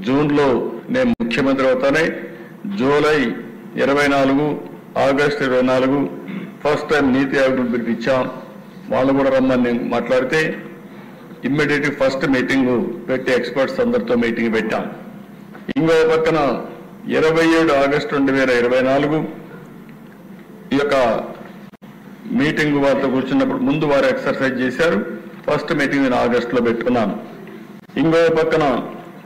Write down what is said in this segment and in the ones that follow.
జూన్లో నేను ముఖ్యమంత్రి అవుతానే, జూలై 24, ఆగస్టు 24 ఫస్ట్ టైం నీతి ఆయోగ్ పిలిపించాం. వాళ్ళు కూడా రమ్మని మాట్లాడితే ఇమ్మీడియట్ ఫస్ట్ మీటింగ్ పెట్టి ఎక్స్పర్ట్స్ అందరితో మీటింగ్ పెట్టాం. ఇంకో పక్కన 27 ఆగస్టు 2024 ఈ యొక్క మీటింగ్ వారితో కూర్చున్నప్పుడు ముందు వారు ఎక్సర్సైజ్ చేశారు. ఫస్ట్ మీటింగ్ నేను ఆగస్టులో పెట్టుకున్నాను. ఇంకో పక్కన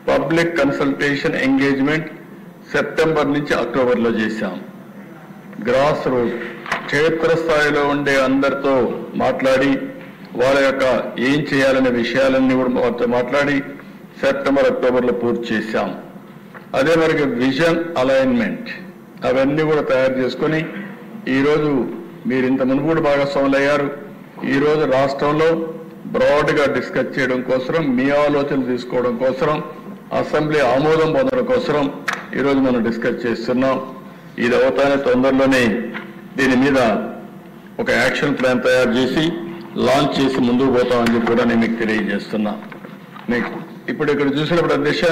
పబ్లిక్ కన్సల్టేషన్ ఎంగేజ్మెంట్ సెప్టెంబర్ నుంచి అక్టోబర్లో చేశాం. గ్రాస్ రూట్ క్షేత్రస్థాయిలో ఉండే అందరితో మాట్లాడి వాళ్ళ యొక్క ఏం చేయాలనే విషయాలన్నీ కూడా వారితో మాట్లాడి సెప్టెంబర్ అక్టోబర్లో పూర్తి చేశాం. అదే మనకి విజన్ అలైన్మెంట్ అవన్నీ కూడా తయారు చేసుకొని ఈరోజు మీరు ఇంత మునుపు కూడా భాగస్వాములు అయ్యారు. ఈరోజు రాష్ట్రంలో బ్రాడ్గా డిస్కస్ చేయడం కోసం, మీ ఆలోచనలు తీసుకోవడం కోసం, అసెంబ్లీ ఆమోదం పొందడం కోసం ఈరోజు మనం డిస్కస్ చేస్తున్నాం. ఇది అవుతానే తొందరలోనే దీని మీద ఒక యాక్షన్ ప్లాన్ తయారు చేసి లాంచ్ చేసి ముందుకు పోతామని చెప్పి కూడా నేను మీకు తెలియజేస్తున్నా. మీకు ఇప్పుడు ఇక్కడ చూసినప్పుడు అధ్యక్ష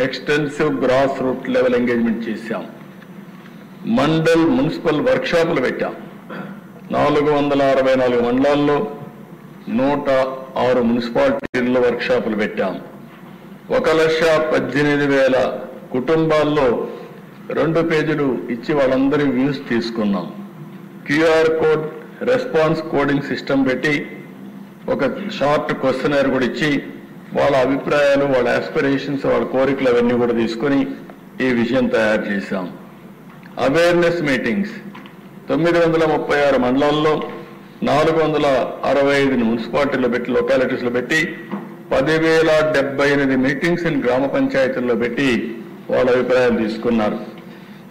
extensive grass root level engagement చేశాం. మండల్ మున్సిపల్ వర్క్షాపులు పెట్టాం. 464 మండలాల్లో 106 మున్సిపాలిటీల్లో వర్క్షాపులు పెట్టాం. 1,18,000 కుటుంబాల్లో 2 పేజీలు ఇచ్చి వాళ్ళందరి వ్యూస్ తీసుకున్నాం. QR code response coding system పెట్టి ఒక షార్ట్ క్వశ్చనర్ కూడా ఇచ్చి వాళ్ళ అభిప్రాయాలు, వాళ్ళ ఆస్పిరేషన్స్, వాళ్ళ కోరికలు అవన్నీ కూడా తీసుకొని ఈ విషయం తయారు చేశాం. అవేర్నెస్ మీటింగ్స్ 936 మండలాల్లో 465 మున్సిపాలిటీలో పెట్టి, లొకాలిటీస్లో పెట్టి 10,078 మీటింగ్స్ గ్రామ పంచాయతీల్లో పెట్టి వాళ్ళ అభిప్రాయాలు తీసుకున్నారు.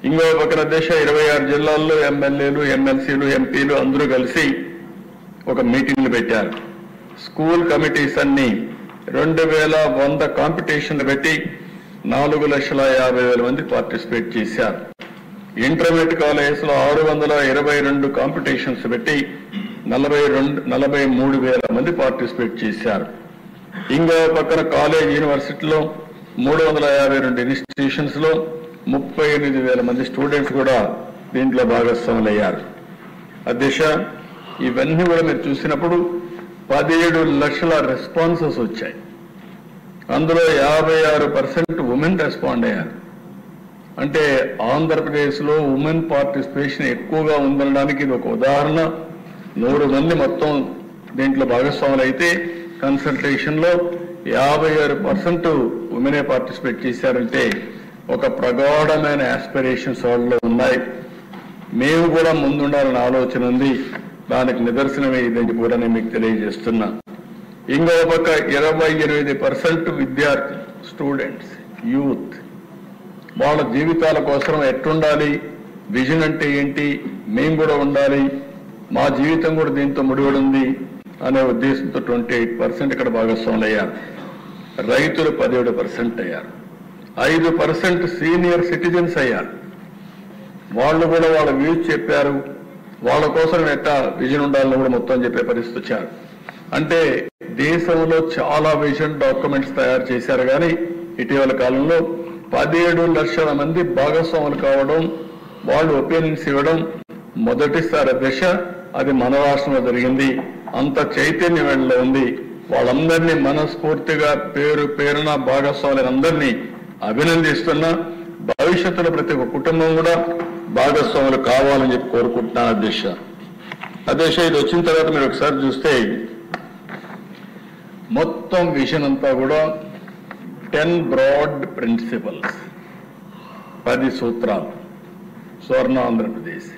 ఇంకో పక్కన దేశ 26 జిల్లాల్లో ఎమ్మెల్యేలు, ఎమ్మెల్సీలు, ఎంపీలు అందరూ కలిసి ఒక మీటింగ్లు పెట్టారు. స్కూల్ కమిటీస్ అన్ని 2,100 కాంపిటీషన్లు పెట్టి 4,50,000 మంది పార్టిసిపేట్ చేశారు. ఇంటర్మీడియట్ కాలేజెస్లో 622 కాంపిటీషన్స్ పెట్టి 43,000 మంది పార్టిసిపేట్ చేశారు. ఇంకో పక్కన కాలేజ్ యూనివర్సిటీలో 352 ఇన్స్టిట్యూషన్స్ లో 38,000 మంది స్టూడెంట్స్ కూడా దీంట్లో భాగస్వాములు అయ్యారు. అధ్యక్ష, ఇవన్నీ కూడా మీరు చూసినప్పుడు 17 లక్షల రెస్పాన్సెస్ వచ్చాయి. అందులో 56% ఉమెన్ రెస్పాండ్ అయ్యారు. అంటే ఆంధ్రప్రదేశ్లో ఉమెన్ పార్టిసిపేషన్ ఎక్కువగా ఉందనడానికి ఇది ఒక ఉదాహరణ. 100 మంది మొత్తం దీంట్లో భాగస్వాములు అయితే కన్సల్టేషన్లో 56% ఉమెనే పార్టిసిపేట్ చేశారంటే ఒక ప్రగాఢమైన ఆస్పిరేషన్స్ వాళ్ళలో ఉన్నాయి. మేము కూడా ముందుండాలని ఆలోచన ఉంది. దానికి నిదర్శనమే ఇదని కూడా నేను మీకు తెలియజేస్తున్నా. ఇంకో పక్క 28% విద్యార్థులు, స్టూడెంట్స్, యూత్ వాళ్ళ జీవితాల కోసం ఎట్టుండాలి, విజన్ అంటే ఏంటి, మేము కూడా ఉండాలి, మా జీవితం కూడా దీంతో ముడిపడి ఉంది అనే ఉద్దేశంతో 28% ఇక్కడ భాగస్వాములు అయ్యారు. రైతులు 17% అయ్యారు. 5% సీనియర్ సిటిజన్స్ అయ్యారు. వాళ్ళు కూడా వాళ్ళ వ్యూస్ చెప్పారు. వాళ్ళ కోసం ఎట్టా విజన్ ఉండాలని కూడా మొత్తం చెప్పే పరిస్థితి వచ్చారు. అంటే దేశంలో చాలా విజన్ డాక్యుమెంట్స్ తయారు చేశారు. కానీ ఇటీవల కాలంలో 17 లక్షల మంది భాగస్వాములు కావడం, వాళ్ళు ఒపీనియన్స్ ఇవ్వడం మొదటిసారి దశ. అది మన రాష్ట్రంలో జరిగింది. అంత చైతన్యం వెళ్ళలో ఉంది. వాళ్ళందరినీ మనస్ఫూర్తిగా పేరున భాగస్వాములను అందరినీ అభినందిస్తున్నా. భవిష్యత్తులో ప్రతి ఒక్క కుటుంబం కూడా భాగస్వాములు కావాలని చెప్పి కోరుకుంటున్నాను అధ్యక్ష. అధ్యక్ష, ఇది వచ్చిన తర్వాత మీరు ఒకసారి చూస్తే మొత్తం విజన్ అంతా కూడా 10 బ్రాడ్ ప్రిన్సిపల్స్, 10 సూత్రాలు, స్వర్ణ ఆంధ్రప్రదేశ్.